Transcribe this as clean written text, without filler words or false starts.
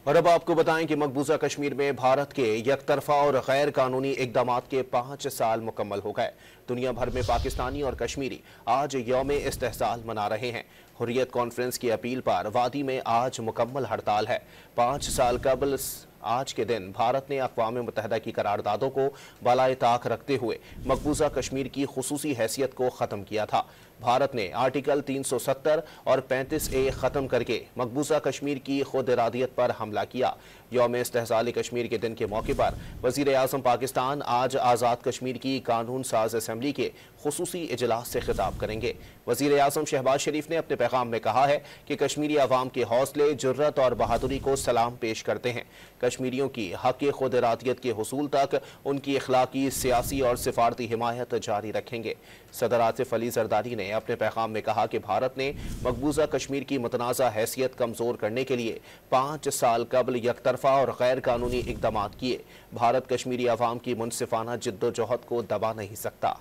और अब आपको बताएं कि मकबूजा कश्मीर में भारत के यकतरफा और गैर कानूनी इकदामात के 5 साल मुकम्मल हो गए। दुनिया भर में पाकिस्तानी और कश्मीरी आज यौम इस्तेहसाल मना रहे हैं। हुर्रियत कॉन्फ्रेंस की अपील पर वादी में आज मुकम्मल हड़ताल है। 5 साल कबल आज के दिन भारत ने अक़वाम मुत्तहिदा की करारदादों को बालाए ताक रखते हुए मकबूजा कश्मीर की खुसूसी हैसियत को ख़त्म किया था। भारत ने आर्टिकल 370 और 35A ख़त्म करके मकबूजा कश्मीर की खुद इरादियत पर हमला किया। यौम इस्तेहसाल कश्मीर के दिन के मौके पर वज़ीर आज़म पाकिस्तान आज आज़ाद कश्मीर की कानून साज असम्बली के खुसूसी इजलास से खिताब करेंगे। वज़ीर आज़म शहबाज शरीफ ने अपने पैगाम में कहा है कि कश्मीरी अवाम के हौसले, जुर्रत और बहादुरी को सलाम पेश करते हैं। कश्मीरियों की हक़ खुद इरादियत के हुसूल तक उनकी अखलाकी, सियासी और सिफारती हिमायत जारी रखेंगे। सदर आसिफ अली जरदारी ने अपने पैगाम में कहा कि भारत ने मकबूजा कश्मीर की मुतनाज़ा हैसियत कमज़ोर करने के लिए 5 साल कबल यकतरफा और गैर कानूनी इक़दामात किए। भारत कश्मीरी अवाम की मुनसिफाना जिद्दोजहद को दबा नहीं सकता।